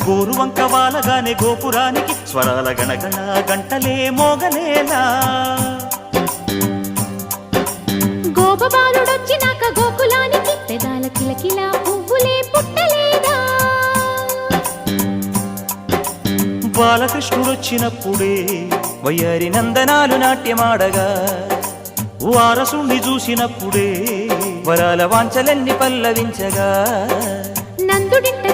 గోరువంక వాలగానే గోపురానికి స్వరాల గణగణ గంటలే మోగలేలా గోపబాలుడొచ్చినాక గోకులానికి పెదాల కిలకిల పువ్వులే పుట్టలేదా బాలకృష్ణుడొచ్చినప్పుడే వయ్యారి నందనాలు నాట్యమాడగా వారసుణ్ణి చూసినప్పుడే వరాల వాంఛలన్నీ పల్లవించగా నందుడింట